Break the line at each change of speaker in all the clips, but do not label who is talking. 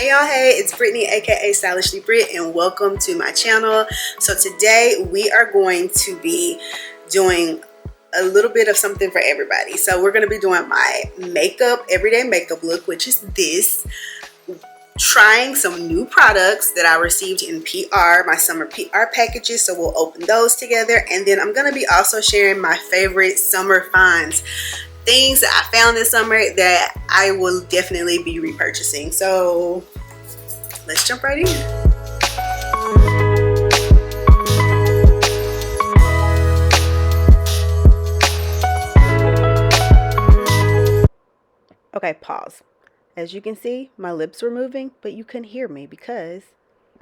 Hey y'all, hey, it's Brittany aka Stylishly Brit, and welcome to my channel. So today we are going to be doing a little bit of something for everybody. So we're going to be doing my makeup, everyday makeup look, which is this. Trying some new products that I received in PR, my summer PR packages. So we'll open those together, and then I'm going to be also sharing my favorite summer finds, things that I found this summer that I will definitely be repurchasing. So let's jump right in. Okay, pause. As you can see, my lips were moving, but you couldn't hear me because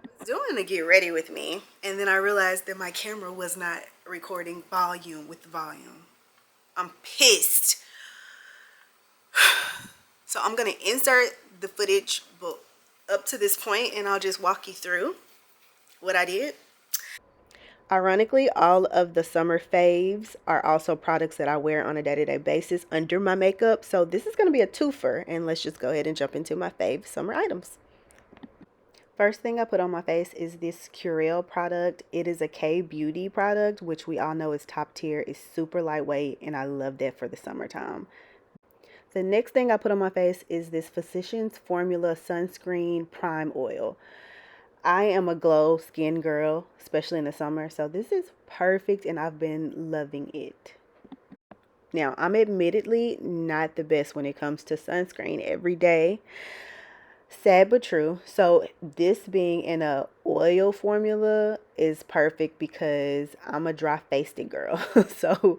I was doing to get ready with me, and then I realized that my camera was not recording volume with the volume. I'm pissed. So I'm gonna insert the footage up to this point, and I'll just walk you through what I did. Ironically, all of the summer faves are also products that I wear on a day-to-day basis under my makeup. So this is going to be a twofer, and let's just go ahead and jump into my fave summer items. First thing I put on my face is this Curel product. It is a K-Beauty product, which we all know is top tier. It's super lightweight, and I love that for the summertime. The next thing I put on my face is this Physicians Formula Sunscreen Prime Oil. I am a glow skin girl, especially in the summer, so this is perfect and I've been loving it. Now, I'm admittedly not the best when it comes to sunscreen every day. Sad but true. So this being in a oil formula is perfect because I'm a dry-faced girl. So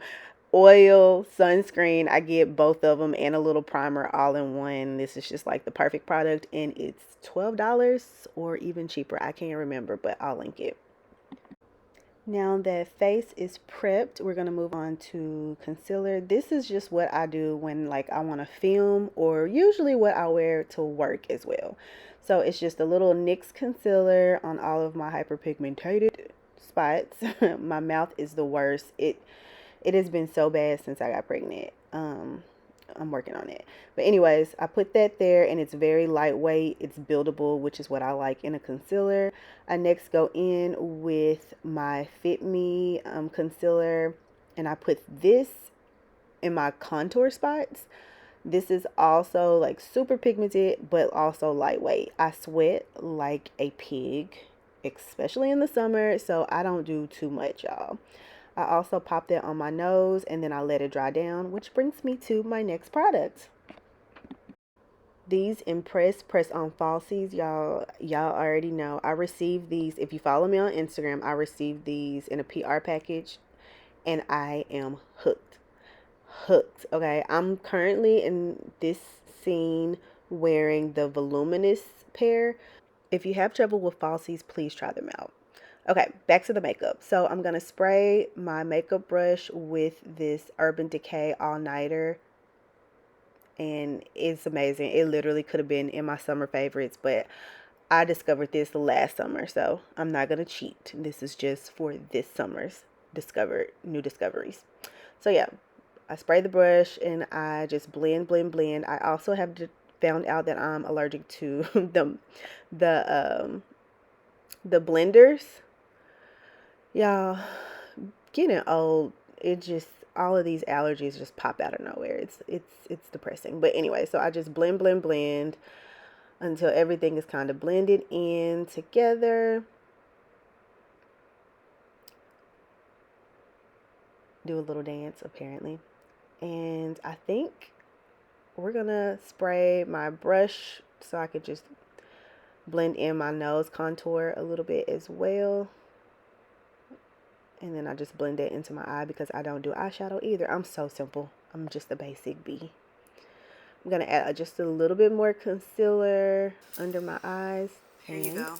oil, sunscreen, I get both of them and a little primer all in one. This is just like the perfect product, and it's $12 or even cheaper. I can't remember, but I'll link it. Now that face is prepped, we're going to move on to concealer. This is just what I do when like I want to film, or usually what I wear to work as well. So it's just a little NYX concealer on all of my hyperpigmented spots. My mouth is the worst. It has been so bad since I got pregnant. I'm working on it. But anyways, I put that there, and it's very lightweight. It's buildable, which is what I like in a concealer. I next go in with my Fit Me concealer, and I put this in my contour spots. This is also like super pigmented, but also lightweight. I sweat like a pig, especially in the summer, so I don't do too much, y'all. I also popped it on my nose, and then I let it dry down, which brings me to my next product. These Impress press-on falsies, y'all already know. I received these. If you follow me on Instagram, I received these in a PR package, and I am hooked. Hooked. Okay, I'm currently in this scene wearing the voluminous pair. If you have trouble with falsies, please try them out. Okay, back to the makeup. So I'm going to spray my makeup brush with this Urban Decay All-Nighter. And it's amazing. It literally could have been in my summer favorites, but I discovered this last summer. So I'm not going to cheat. This is just for this summer's new discoveries. So yeah, I spray the brush and I just blend, blend, blend. I also have found out that I'm allergic to the blenders. Y'all, getting old, it just, all of these allergies just pop out of nowhere. It's depressing. But anyway, so I just blend, blend, blend until everything is kind of blended in together. Do a little dance apparently. And I think we're gonna spray my brush so I could just blend in my nose contour a little bit as well. And then I just blend it into my eye because I don't do eyeshadow either. I'm so simple. I'm just a basic bee. I'm going to add just a little bit more concealer under my eyes. Here you go.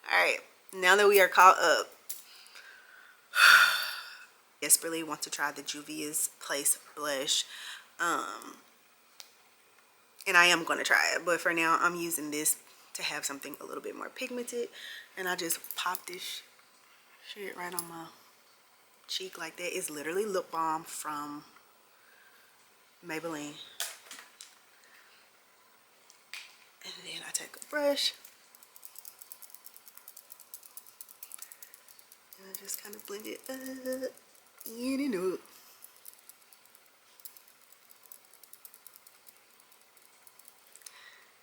Alright, now that we are caught up, desperately want to try the Juvia's Place blush. And I am going to try it. But for now, I'm using this to have something a little bit more pigmented. And I just pop this shit right on my cheek like that. It's literally lip balm from Maybelline. then I take a brush and I just kind of blend it up, in and up.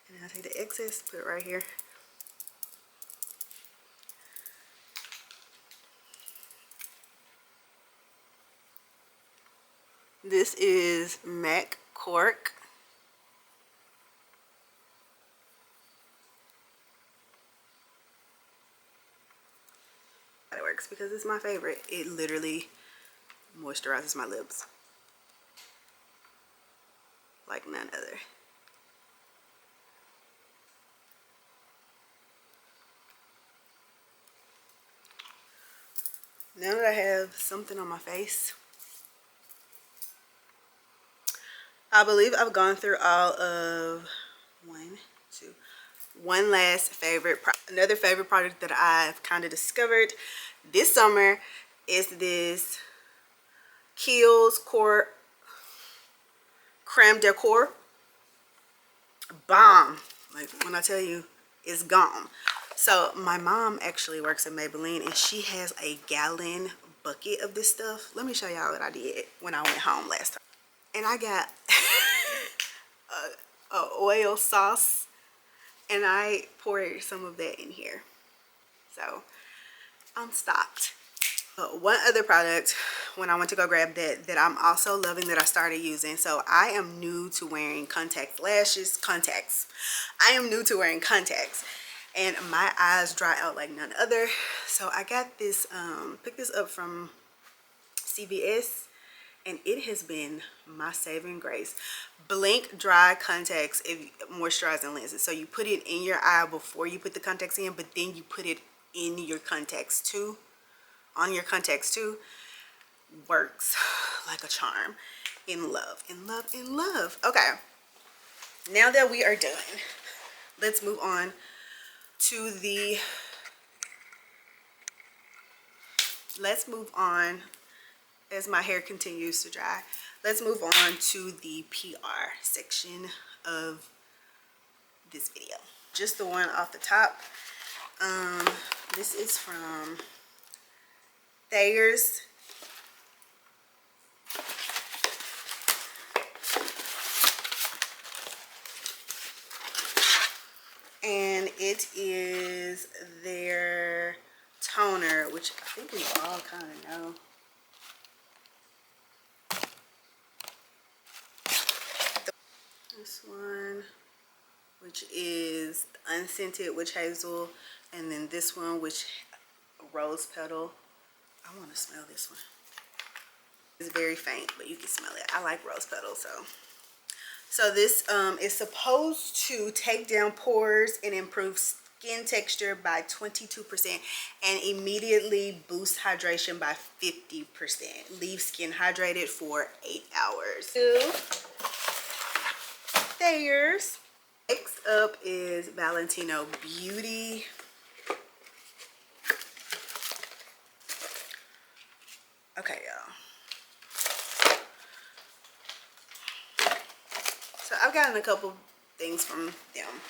And I take the excess, put it right here. This is MAC Cork. It works because it's my favorite. It literally moisturizes my lips like none other. Now that I have something on my face, I believe I've gone through all of one last favorite, another favorite product that I've kind of discovered this summer is this Kiehl's Core Creme Decor Bomb. Like when I tell you, it's gone. So my mom actually works at Maybelline and she has a gallon bucket of this stuff. Let me show y'all what I did when I went home last time. And I got a oil sauce and I poured some of that in here. So I'm stocked. One other product when I went to go grab that I'm also loving, that I started using. So I am new to wearing contacts. I am new to wearing contacts and my eyes dry out like none other. So I got this, picked this up from CVS and it has been my saving grace. Blink Dry Contacts, moisturizing lenses. So you put it in your eye before you put the contacts in, but then you put it in your contacts too. On your contacts too. Works like a charm. In love, in love, in love. Okay, now that we are done, let's move on to the as my hair continues to dry, let's move on to the PR section of this video. Just the one off the top. This is from Thayers. And it is their toner, which I think we all kind of know. This one, which is unscented witch hazel, and then this one, which rose petal. I want to smell this one. It's very faint, but you can smell it. I like rose petal, so this is supposed to take down pores and improve skin texture by 22% and immediately boost hydration by 50%. Leave skin hydrated for 8 hours. Thayers. Next up is Valentino Beauty. Okay, y'all. So I've gotten a couple things from them.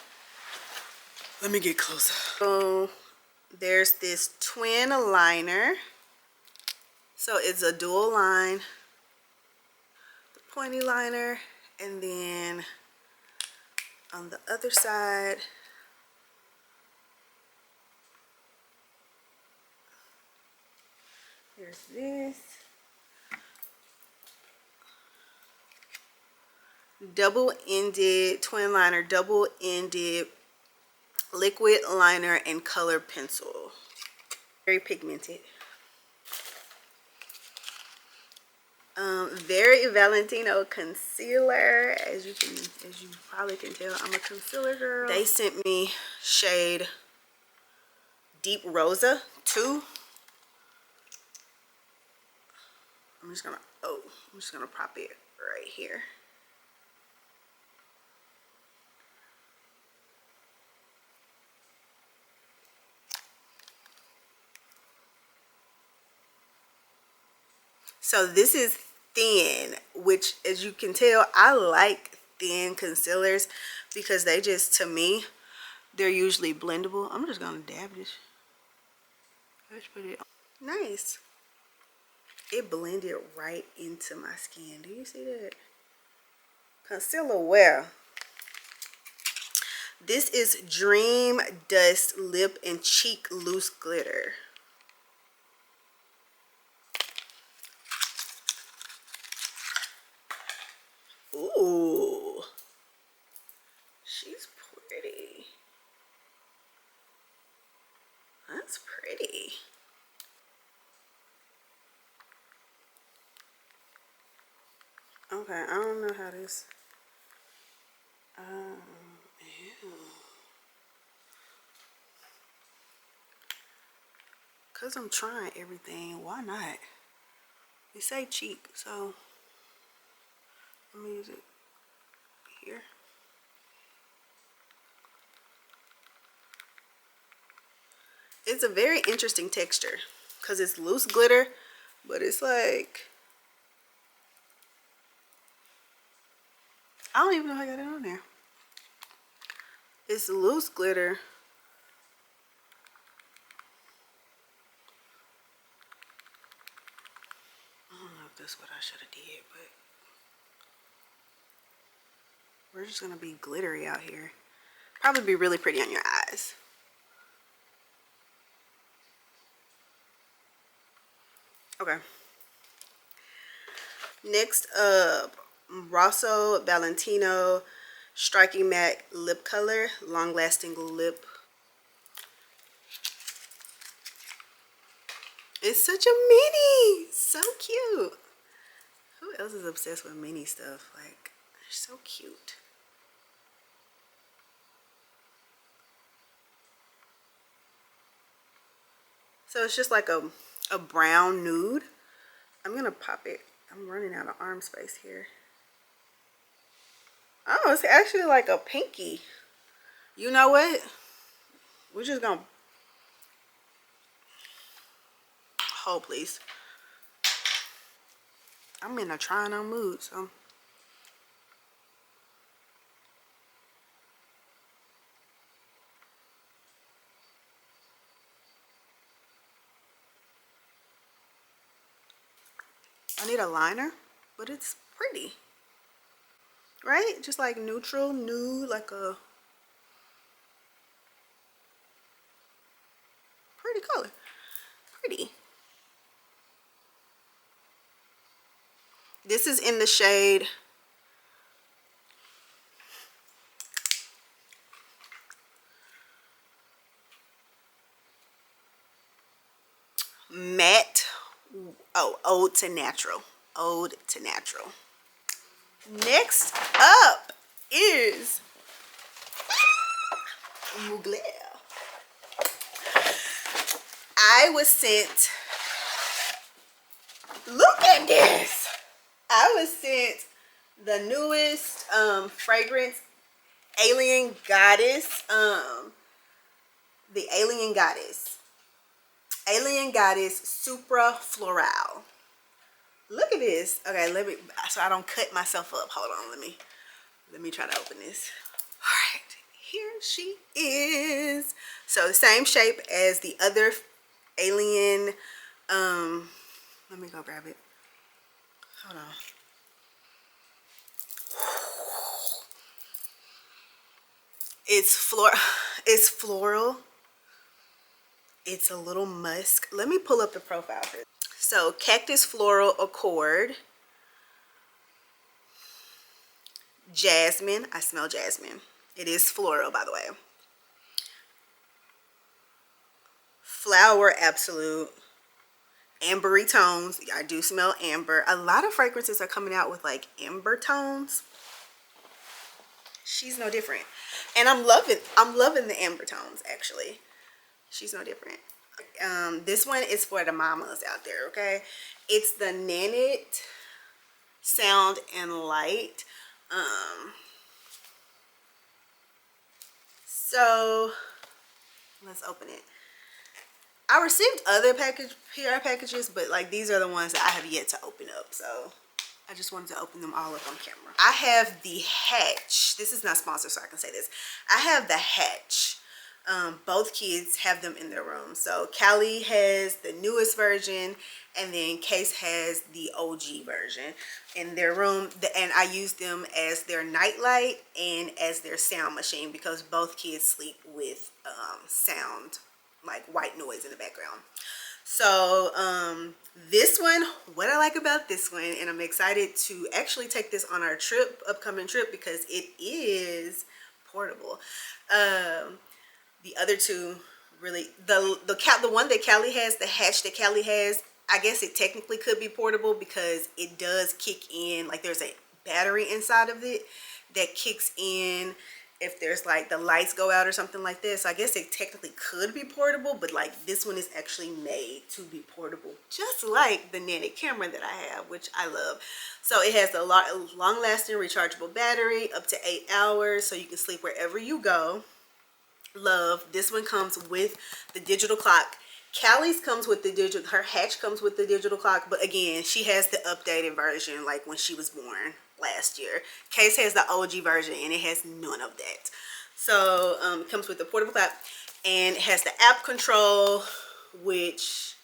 Let me get closer. So there's this twin liner. So it's a dual line, the pointy liner, and then on the other side, there's this double-ended twin liner, double-ended liquid liner and color pencil. Very pigmented. Very Valentino concealer. As you probably can tell, I'm a concealer girl. They sent me shade Deep Rosa 2. I'm just gonna prop it right here. So this is thin, which as you can tell, I like thin concealers because they just, to me, They're usually blendable. I'm just gonna dab this. Let's put it on. Nice. It blended right into my skin. Do you see that? Concealer wear. This is Dream Dust Lip and Cheek Loose Glitter. Ooh. She's pretty. That's pretty. Okay, I don't know how this. Ew. Cause I'm trying everything. Why not? They say cheek, so let me use it here. It's a very interesting texture because it's loose glitter, but it's like, I don't even know how I got it on there. It's loose glitter. I don't know if that's what I should have did, but we're just gonna be glittery out here. Probably be really pretty on your eyes. Okay. Next up, Rosso Valentino Striking Matte Lip Color, Long Lasting Lip. It's such a mini. So cute. Who else is obsessed with mini stuff? Like, they're so cute. So it's just like a brown nude. I'm gonna pop it. I'm running out of arm space here. Oh, it's actually like a pinky. You know what? We're just gonna hold, please. I'm in a trying on mood, so. I need a liner, but it's pretty. Right? Just like neutral, nude, like a pretty color. Pretty. This is in the shade Matte. Oh, Ode to Natural. Ode to Natural. Next up is Mugler. I was sent, look at this. I was sent the newest fragrance, Alien Goddess. The Alien Goddess. Alien Goddess Supra Floral. Look at this. Okay, let me, so I don't cut myself up. Hold on, let me try to open this. All right, here she is. So the same shape as the other Alien. Let me go grab it. Hold on. It's floral. It's a little musk. Let me pull up the profile for this. So Cactus Floral Accord. Jasmine. I smell jasmine. It is floral, by the way. Flower Absolute. Ambery tones. I do smell amber. A lot of fragrances are coming out with like amber tones. She's no different. And I'm loving the amber tones, actually. She's no different. This one is for the mamas out there, okay? It's the Nanit Sound and Light. So let's open it. I received other PR packages, but like these are the ones that I have yet to open up. So I just wanted to open them all up on camera. I have the Hatch. This is not sponsored, so I can say this. I have the Hatch Both kids have them in their room. So Callie has the newest version, and then Case has the OG version in their room. And I use them as their nightlight and as their sound machine because both kids sleep with sound, like white noise in the background. So this one, what I like about this one, and I'm excited to actually take this on our upcoming trip, because it is portable. The other two, really, the one that Callie has, the hatch that Callie has, I guess it technically could be portable because it does kick in, like there's a battery inside of it that kicks in if there's like the lights go out or something like this. So I guess it technically could be portable, but like this one is actually made to be portable, just like the Nanit camera that I have, which I love. So it has a long-lasting rechargeable battery, up to 8 hours, so you can sleep wherever you go. Love. This one comes with the digital clock. Callie's comes with the digital, her hatch comes with the digital clock, but again, she has the updated version, like when she was born last year. Case has the OG version, and it has none of that. So it comes with the portable clock, and it has the app control, which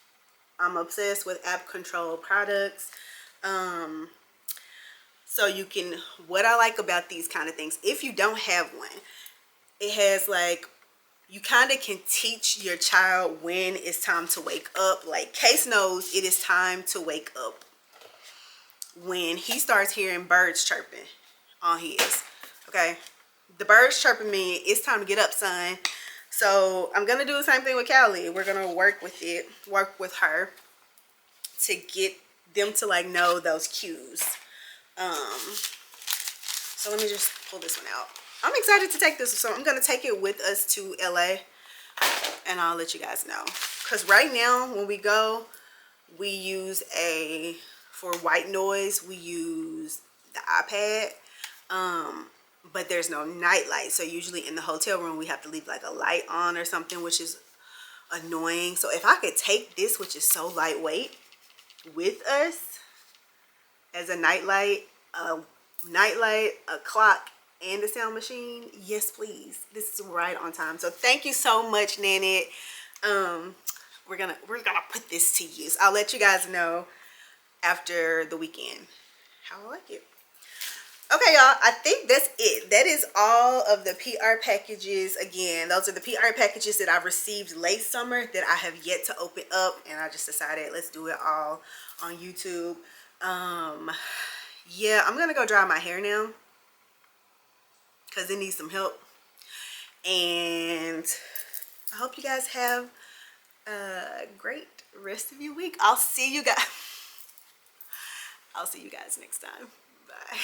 I'm obsessed with app control products. So you can, what I like about these kind of things, if you don't have one, it has like, you kind of can teach your child when it's time to wake up. Like Case knows it is time to wake up when he starts hearing birds chirping on his. Okay, the birds chirping me, it's time to get up, son. So I'm gonna do the same thing with Callie. We're gonna work with her to get them to like know those cues. So let me just pull this one out. I'm excited to take this, so I'm gonna take it with us to LA, and I'll let you guys know. Because right now when we go, we use for white noise, we use the iPad, but there's no night light. So usually in the hotel room we have to leave like a light on or something, which is annoying. So if I could take this, which is so lightweight, with us as a nightlight, a clock, and a sound machine, yes please. This is right on time. So thank you so much, Nanit. We're gonna put this to use. I'll let you guys know after the weekend how I like it. Okay, y'all, I think that's it. That is all of the PR packages. Again, those are the PR packages that I've received late summer that I have yet to open up, and I just decided let's do it all on YouTube. Yeah, I'm gonna go dry my hair now because it needs some help. And I hope you guys have a great rest of your week. I'll see you guys next time. Bye.